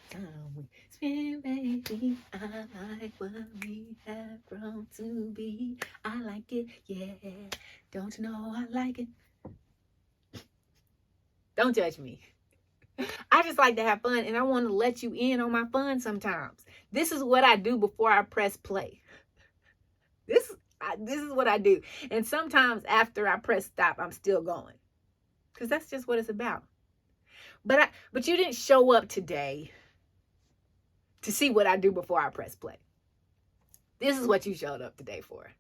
time we spend, baby. I like what we have grown to be. I like it, yeah. Don't you know I like it? Don't judge me. I just like to have fun, and I want to let you in on my fun sometimes. This is what I do before I press play. This is what I do. And sometimes after I press stop, I'm still going. Because that's just what it's about. But you didn't show up today to see what I do before I press play. This is what you showed up today for.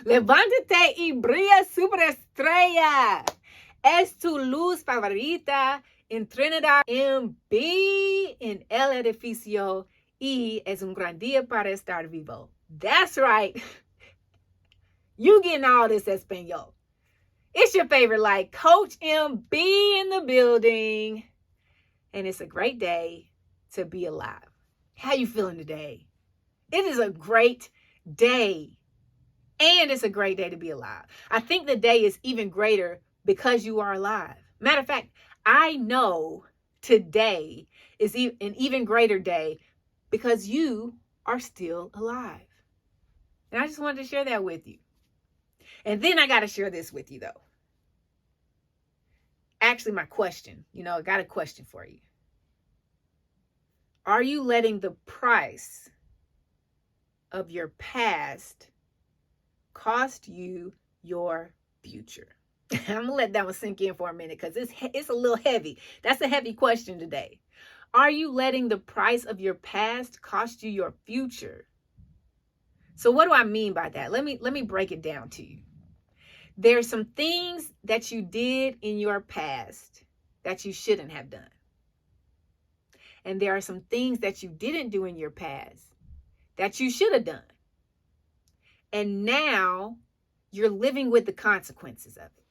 Levántate y brilla superestrella. Es tu luz favorita en Trinidad MB en el edificio y es un gran día para estar vivo. That's right. You getting all this Espanol. It's your favorite, like Coach MB in the building. And it's a great day to be alive. How you feeling today? It is a great day. And it's a great day to be alive. I think the day is even greater because you are alive. Matter of fact, I know today is an even greater day because you are still alive. And I just wanted to share that with you. And then I got to share this with you, though. Actually, my question, I got a question for you. Are you letting the price of your past cost you your future? I'm going to let that one sink in for a minute because it's a little heavy. That's a heavy question today. Are you letting the price of your past cost you your future? So what do I mean by that? Let me break it down to you. There's some things that you did in your past that you shouldn't have done. And there are some things that you didn't do in your past that you should have done. And now you're living with the consequences of it.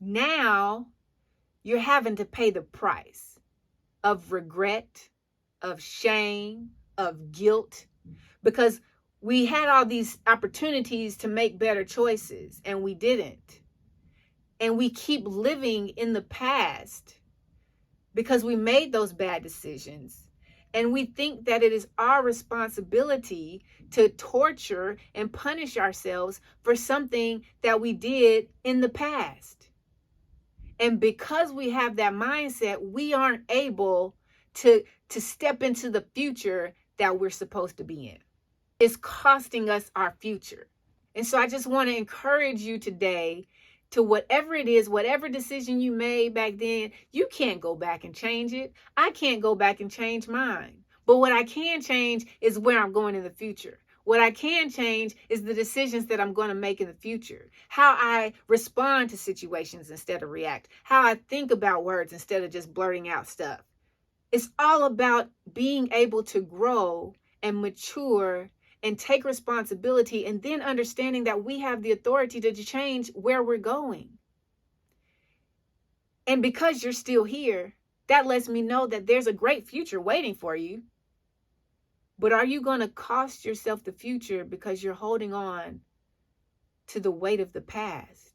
Now you're having to pay the price of regret, of shame, of guilt, because we had all these opportunities to make better choices and we didn't. And we keep living in the past because we made those bad decisions. And we think that it is our responsibility to torture and punish ourselves for something that we did in the past. And because we have that mindset, we aren't able to step into the future that we're supposed to be in. It's costing us our future. And so I just want to encourage you today to whatever it is, whatever decision you made back then, you can't go back and change it. I can't go back and change mine. But what I can change is where I'm going in the future. What I can change is the decisions that I'm going to make in the future. How I respond to situations instead of react. How I think about words instead of just blurting out stuff. It's all about being able to grow and mature and take responsibility, and then understanding that we have the authority to change where we're going. And because you're still here, that lets me know that there's a great future waiting for you. But are you going to cost yourself the future because you're holding on to the weight of the past?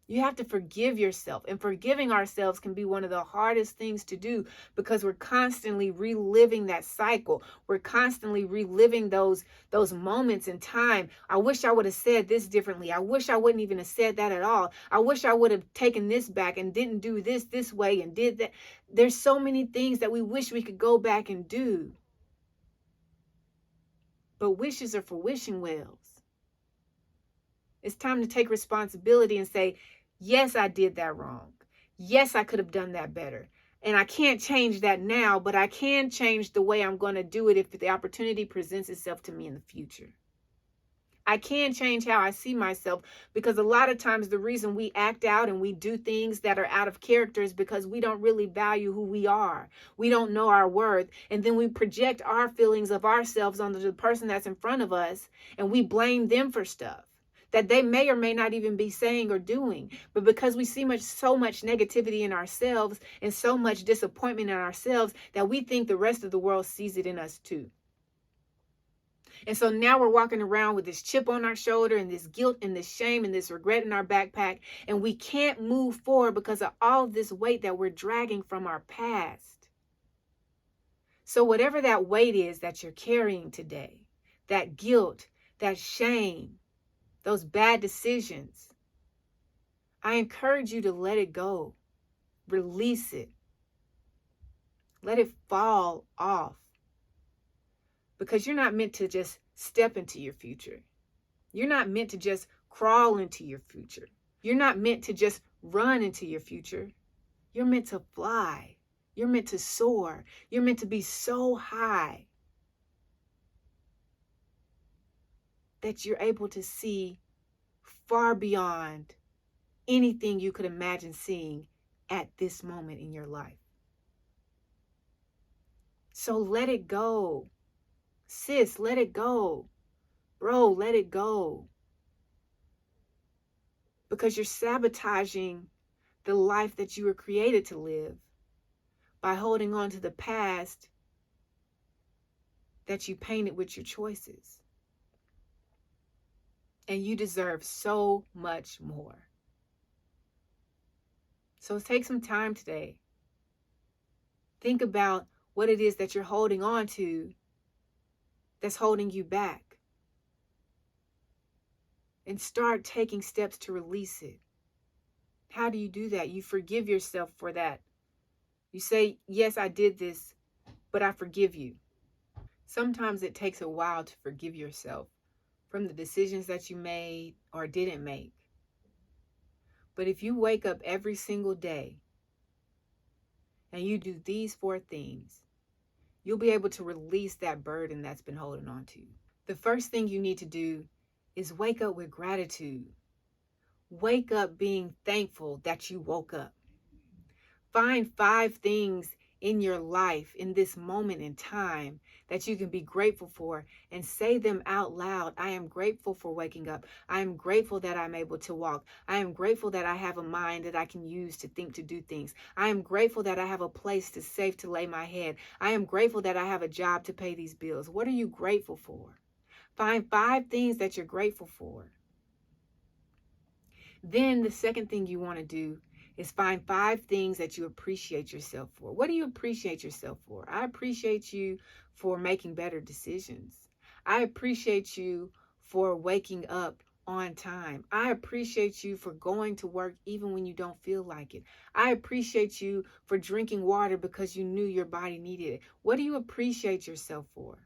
You have to forgive yourself, and forgiving ourselves can be one of the hardest things to do because we're constantly reliving that cycle. We're constantly reliving those moments in time. I wish I would have said this differently. I wish I wouldn't even have said that at all. I wish I would have taken this back and didn't do this way and did that. There's so many things that we wish we could go back and do. But wishes are for wishing wells. It's time to take responsibility and say, yes, I did that wrong. Yes, I could have done that better. And I can't change that now, but I can change the way I'm going to do it if the opportunity presents itself to me in the future. I can change how I see myself, because a lot of times the reason we act out and we do things that are out of character is because we don't really value who we are. We don't know our worth. And then we project our feelings of ourselves onto the person that's in front of us, and we blame them for stuff that they may or may not even be saying or doing. But because we see so much negativity in ourselves and so much disappointment in ourselves, that we think the rest of the world sees it in us too. And so now we're walking around with this chip on our shoulder and this guilt and this shame and this regret in our backpack. And we can't move forward because of all of this weight that we're dragging from our past. So whatever that weight is that you're carrying today, that guilt, that shame, those bad decisions, I encourage you to let it go. Release it. Let it fall off. Because you're not meant to just step into your future. You're not meant to just crawl into your future. You're not meant to just run into your future. You're meant to fly. You're meant to soar. You're meant to be so high that you're able to see far beyond anything you could imagine seeing at this moment in your life. So let it go. Sis, let it go. Bro, let it go. Because you're sabotaging the life that you were created to live by holding on to the past that you painted with your choices. And you deserve so much more. So take some time today. Think about what it is that you're holding on to that's holding you back. And start taking steps to release it. How do you do that? You forgive yourself for that. You say, yes, I did this, but I forgive you. Sometimes it takes a while to forgive yourself from the decisions that you made or didn't make. But if you wake up every single day and you do these 4 things, you'll be able to release that burden that's been holding on to you. The first thing you need to do is wake up with gratitude. Wake up being thankful that you woke up. Find 5 things in your life in this moment in time that you can be grateful for and say them out loud. I am grateful for waking up. I am grateful that I'm able to walk. I am grateful that I have a mind that I can use to think, to do things. I am grateful that I have a place to safe to lay my head. I am grateful that I have a job to pay these bills. What are you grateful for? Find 5 things that you're grateful for. Then the second thing you want to do is find 5 things that you appreciate yourself for. What do you appreciate yourself for? I appreciate you for making better decisions. I appreciate you for waking up on time. I appreciate you for going to work even when you don't feel like it. I appreciate you for drinking water because you knew your body needed it. What do you appreciate yourself for?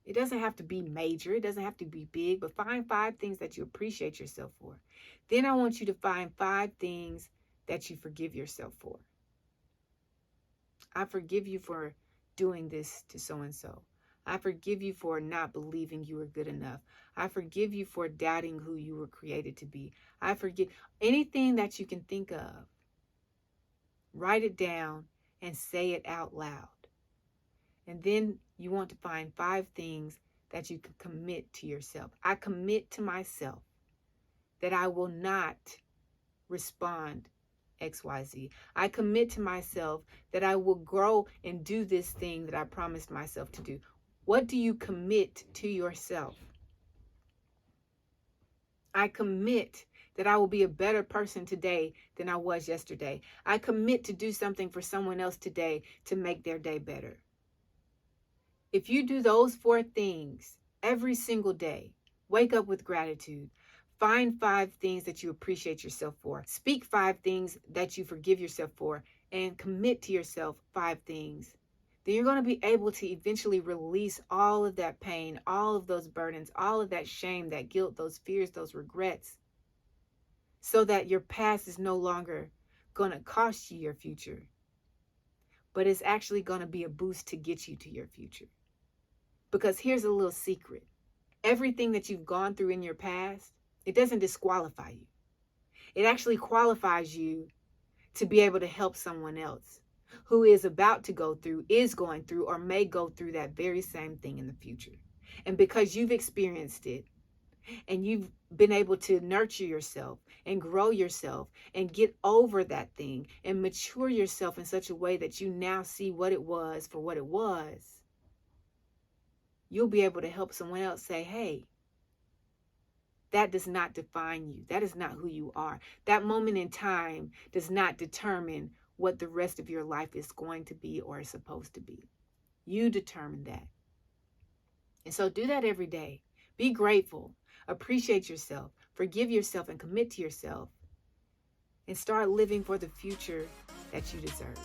It doesn't have to be major. It doesn't have to be big, but find 5 things that you appreciate yourself for. Then I want you to find 5 things that you forgive yourself for. I forgive you for doing this to so-and-so. I forgive you for not believing you were good enough. I forgive you for doubting who you were created to be. I forgive anything that you can think of. Write it down and say it out loud. And then you want to find 5 things that you can commit to yourself. I commit to myself that I will not respond XYZ. I commit to myself that I will grow and do this thing that I promised myself to do. What do you commit to yourself? I commit that I will be a better person today than I was yesterday. I commit to do something for someone else today to make their day better. If you do those 4 things every single day, wake up with gratitude. Find 5 things that you appreciate yourself for. Speak 5 things that you forgive yourself for, and commit to yourself 5 things. Then you're going to be able to eventually release all of that pain, all of those burdens, all of that shame, that guilt, those fears, those regrets, so that your past is no longer going to cost you your future, but it's actually going to be a boost to get you to your future. Because here's a little secret. Everything that you've gone through in your past, it doesn't disqualify you. It actually qualifies you to be able to help someone else who is about to go through, is going through, or may go through that very same thing in the future. And because you've experienced it and you've been able to nurture yourself and grow yourself and get over that thing and mature yourself in such a way that you now see what it was for what it was, you'll be able to help someone else say, hey, that does not define you. That is not who you are. That moment in time does not determine what the rest of your life is going to be or is supposed to be. You determine that. And so do that every day. Be grateful. Appreciate yourself. Forgive yourself and commit to yourself. And start living for the future that you deserve.